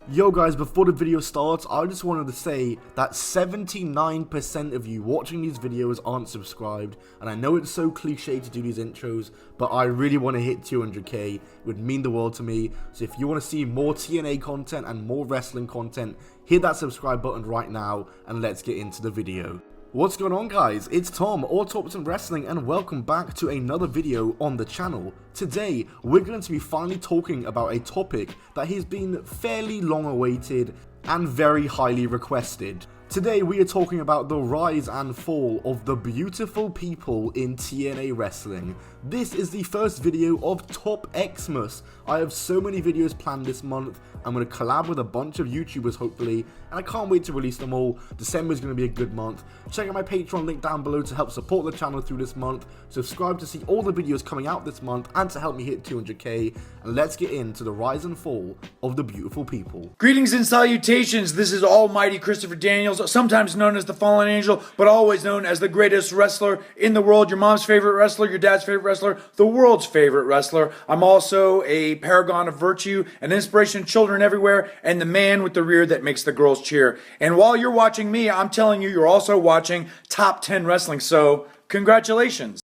Yo guys, before the video starts, I just wanted to say that 79% of you watching these videos aren't subscribed, and I know it's so cliche to do these intros, but I really want to hit 200k. It would mean the world to me. So if you want to see more TNA content and more wrestling content, hit that subscribe button right now, and let's get into the video. What's going on guys, it's Tom, or TopXmas Wrestling, and welcome back to another video on the channel. Today, we're going to be finally talking about a topic that has been fairly long awaited and very highly requested. Today we are talking about the rise and fall of the beautiful people in TNA wrestling. This is the first video of TopXmas. I have so many videos planned this month. I'm going to collab with a bunch of YouTubers hopefully, and I can't wait to release them all. December is going to be a good month. Check out my Patreon link down below to help support the channel through this month. Subscribe to see all the videos coming out this month and to help me hit 200k. And let's get into the rise and fall of the beautiful people. Greetings and salutations. This is Almighty Christopher Daniels, sometimes known as the Fallen Angel, but always known as the greatest wrestler in the world. Your mom's favorite wrestler, your dad's favorite wrestler, the world's favorite wrestler. I'm also a paragon of virtue, an inspiration to children everywhere, and the man with the rear that makes the girls cheer. And while you're watching me, I'm telling you, you're also watching Top 10 Wrestling, so congratulations.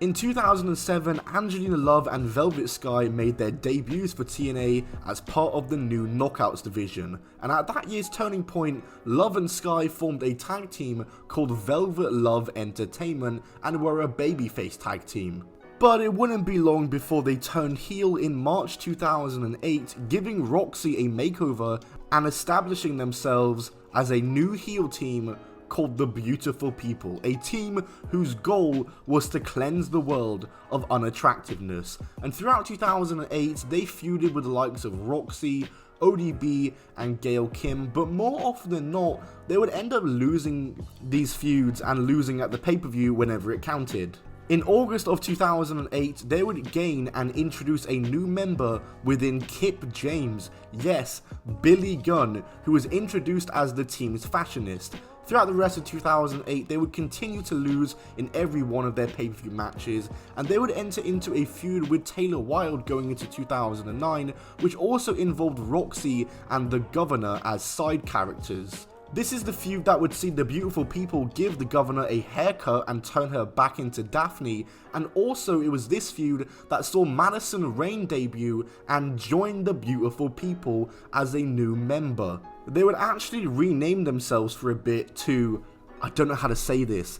In 2007, Angelina Love and Velvet Sky made their debuts for TNA as part of the new Knockouts division, and at that year's turning point, Love and Sky formed a tag team called Velvet Love Entertainment and were a babyface tag team. But it wouldn't be long before they turned heel in March 2008, giving Roxy a makeover and establishing themselves as a new heel team called the Beautiful People, a team whose goal was to cleanse the world of unattractiveness. And throughout 2008, they feuded with the likes of Roxy, ODB, and Gail Kim, but more often than not, they would end up losing these feuds and losing at the pay-per-view whenever it counted. In August of 2008, they would gain and introduce a new member within Kip James, yes, Billy Gunn, who was introduced as the team's fashionist. Throughout the rest of 2008, they would continue to lose in every one of their pay-per-view matches, and they would enter into a feud with Taylor Wilde going into 2009, which also involved Roxy and the Governor as side characters. This is the feud that would see the Beautiful People give the Governor a haircut and turn her back into Daphne, and also it was this feud that saw Madison Rayne debut and join the Beautiful People as a new member. They would actually rename themselves for a bit to, I don't know how to say this,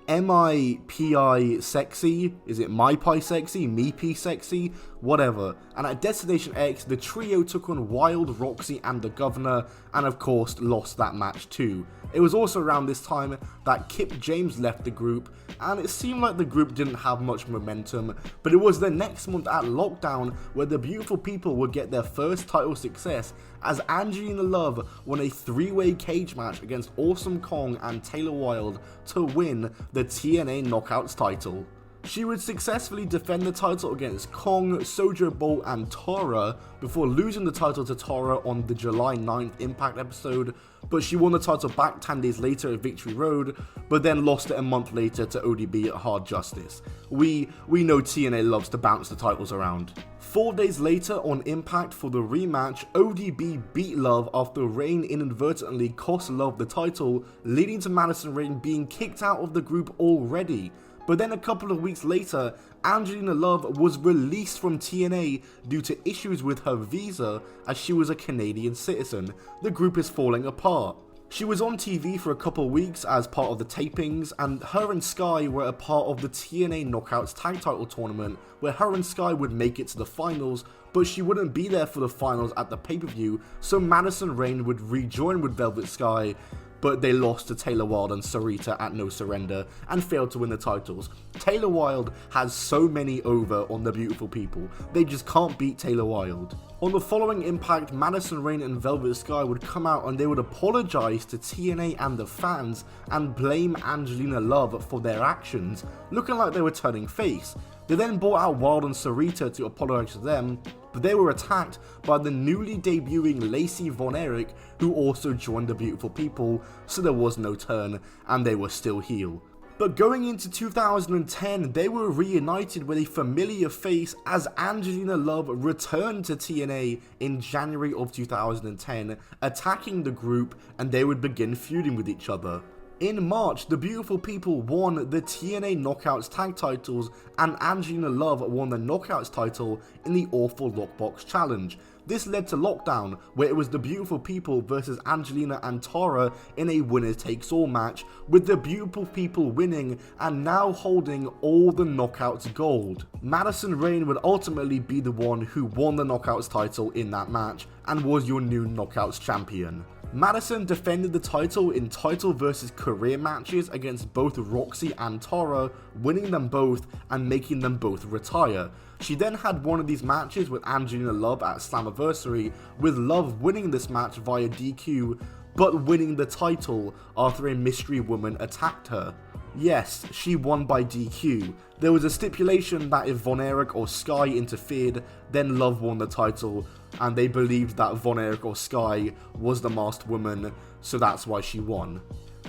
M-I-P-I Sexy? Is it My Pie Sexy? Me P Sexy? Whatever. And at Destination X, the trio took on Wild, Roxy, and the Governor, and of course lost that match too. It was also around this time that Kip James left the group, and it seemed like the group didn't have much momentum, but it was the next month at Lockdown where the Beautiful People would get their first title success as Angelina Love won a three-way cage match against Awesome Kong and Taylor Wilde to win the TNA Knockouts title. She would successfully defend the title against Kong, Sojo Bolt, and Tara before losing the title to Tara on the July 9th Impact episode, but she won the title back 10 days later at Victory Road, but then lost it a month later to ODB at Hard Justice. We know TNA loves to bounce the titles around. 4 days later on Impact for the rematch, ODB beat Love after Rayne inadvertently cost Love the title, leading to Madison Rayne being kicked out of the group already. But then a couple of weeks later, Angelina Love was released from TNA due to issues with her visa as she was a Canadian citizen. The group is falling apart. She was on TV for a couple of weeks as part of the tapings, and her and Sky were a part of the TNA Knockouts Tag Title Tournament, where her and Sky would make it to the finals, but she wouldn't be there for the finals at the pay-per-view, so Madison Rayne would rejoin with Velvet Sky, but they lost to Taylor Wilde and Sarita at No Surrender and failed to win the titles. Taylor Wilde has so many over on the Beautiful People, they just can't beat Taylor Wilde. On the following Impact, Madison Rayne and Velvet Sky would come out and they would apologise to TNA and the fans and blame Angelina Love for their actions, looking like they were turning face. They then brought out Wilde and Sarita to apologise to them, but they were attacked by the newly debuting Lacey Von Erich, who also joined the Beautiful People, so there was no turn, and they were still heel. But going into 2010, they were reunited with a familiar face as Angelina Love returned to TNA in January of 2010, attacking the group, and they would begin feuding with each other. In March, the Beautiful People won the TNA Knockouts tag titles, and Angelina Love won the Knockouts title in the Awful Lockbox Challenge. This led to Lockdown, where it was the Beautiful People versus Angelina and Tara in a winner-takes-all match, with the Beautiful People winning and now holding all the Knockouts gold. Madison Rayne would ultimately be the one who won the Knockouts title in that match, and was your new Knockouts champion. Madison defended the title in title versus career matches against both Roxy and Tara, winning them both and making them both retire. She then had one of these matches with Angelina Love at Slammiversary, with Love winning this match via DQ, but winning the title after a mystery woman attacked her. Yes, she won by DQ. There was a stipulation that if Von Erich or Sky interfered, then Love won the title, and they believed that Von Erich or Sky was the masked woman, so that's why she won.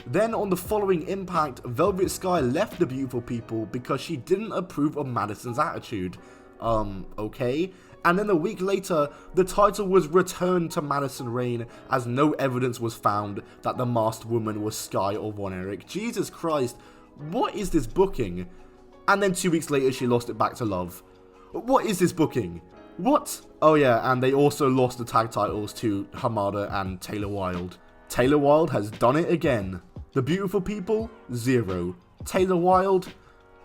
Then on the following Impact, Velvet Sky left the Beautiful People because she didn't approve of Madison's attitude. Okay? And then a week later, the title was returned to Madison Rayne as no evidence was found that the masked woman was Sky or Von Erich. Jesus Christ, what is this booking? And then 2 weeks later, she lost it back to Love. What is this booking? What? Oh yeah, and they also lost the tag titles to Hamada and Taylor Wilde. Taylor Wilde has done it again. The Beautiful People, 0. Taylor Wilde,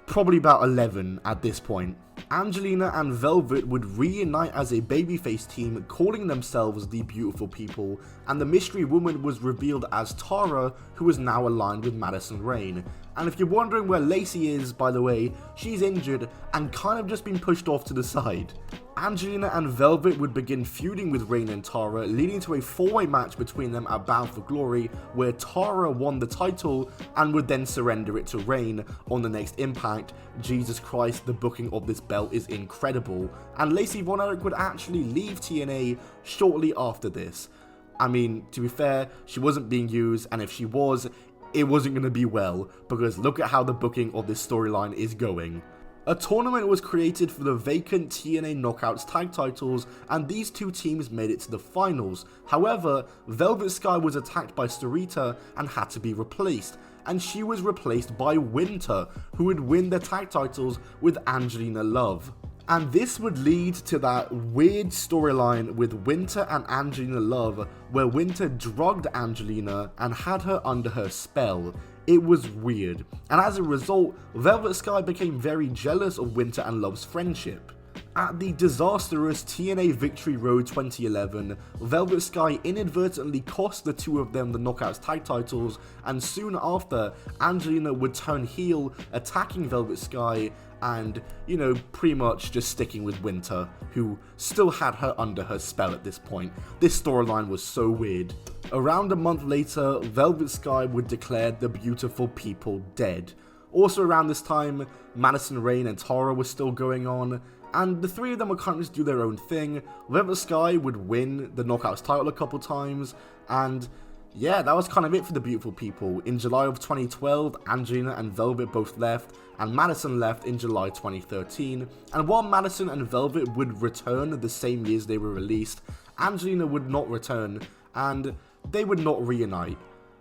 probably about 11 at this point. Angelina and Velvet would reunite as a babyface team, calling themselves the Beautiful People, and the mystery woman was revealed as Tara, who is now aligned with Madison Rayne. And if you're wondering where Lacey is, by the way, she's injured and kind of just been pushed off to the side. Angelina and Velvet would begin feuding with Rayne and Tara, leading to a 4-way match between them at Bound for Glory, where Tara won the title and would then surrender it to Rayne on the next Impact. Jesus Christ, the booking of this belt is incredible. And Lacey Von Erich would actually leave TNA shortly after this. I mean, to be fair, she wasn't being used, and if she was, it wasn't going to be well, because look at how the booking of this storyline is going. A tournament was created for the vacant TNA Knockouts tag titles, and these two teams made it to the finals. However, Velvet Sky was attacked by Sarita and had to be replaced, and she was replaced by Winter, who would win the tag titles with Angelina Love. And this would lead to that weird storyline with Winter and Angelina Love, where Winter drugged Angelina and had her under her spell. It was weird, and as a result, Velvet Sky became very jealous of Winter and Love's friendship. At the disastrous TNA Victory Road 2011, Velvet Sky inadvertently cost the two of them the Knockouts tag titles, and soon after, Angelina would turn heel, attacking Velvet Sky, and, you know, pretty much just sticking with Winter, who still had her under her spell at this point. This storyline was so weird. Around a month later, Velvet Sky would declare the Beautiful People dead. Also around this time, Madison Rayne and Tara were still going on, and the three of them would kind of just do their own thing. Velvet Sky would win the Knockouts title a couple times, and yeah, that was kind of it for the Beautiful People. In July of 2012, Angelina and Velvet both left, and Madison left in July 2013. And while Madison and Velvet would return the same years they were released, Angelina would not return, and they would not reunite.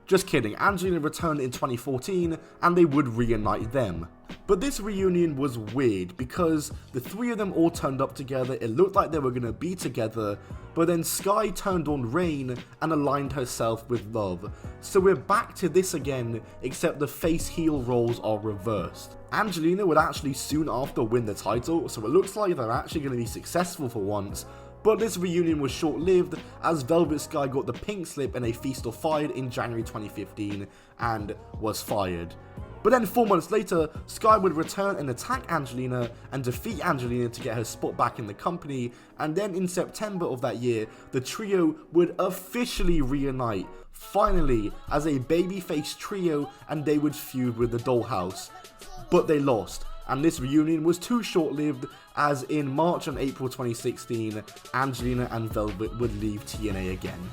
Just kidding, Angelina returned in 2014, and they would reunite them. But this reunion was weird, because the three of them all turned up together, it looked like they were going to be together, but then Sky turned on Rayne and aligned herself with Love. So we're back to this again, except the face-heel roles are reversed. Angelina would actually soon after win the title, so it looks like they're actually going to be successful for once. But this reunion was short-lived, as Velvet Sky got the pink slip in a Feast or Fired in January 2015 and was fired. But then 4 months later, Sky would return and attack Angelina and defeat Angelina to get her spot back in the company, and then in September of that year, the trio would officially reunite, finally, as a babyface trio, and they would feud with the Dollhouse. But they lost, and this reunion was too short-lived, as in March and April 2016, Angelina and Velvet would leave TNA again.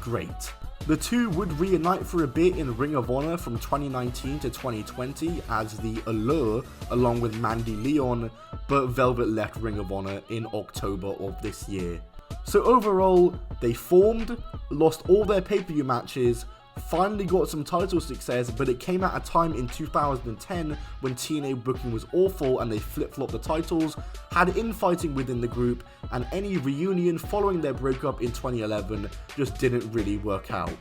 Great. The two would reunite for a bit in Ring of Honor from 2019 to 2020 as the Allure along with Mandy Leon, but Velvet left Ring of Honor in October of this year. So overall, they formed, lost all their pay-per-view matches, finally got some title success, but it came at a time in 2010 when TNA booking was awful and they flip-flopped the titles, had infighting within the group, and any reunion following their breakup in 2011 just didn't really work out.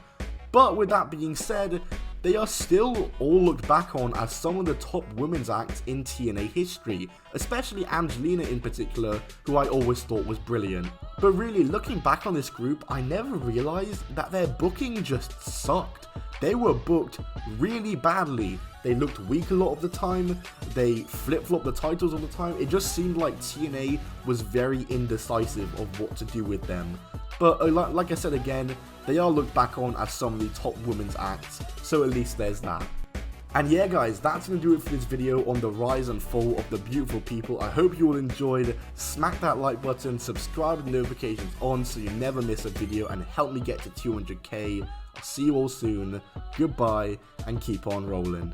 But with that being said, they are still all looked back on as some of the top women's acts in TNA history, especially Angelina in particular, who I always thought was brilliant. But really, looking back on this group, I never realized that their booking just sucked. They were booked really badly. They looked weak a lot of the time, they flip-flopped the titles all the time. It just seemed like TNA was very indecisive of what to do with them. But like I said again, they are looked back on as some of the top women's acts, so at least there's that. And yeah guys, that's going to do it for this video on the rise and fall of the beautiful people. I hope you all enjoyed. Smack that like button, subscribe with notifications on so you never miss a video, and help me get to 200k. I'll see you all soon, goodbye, and keep on rolling.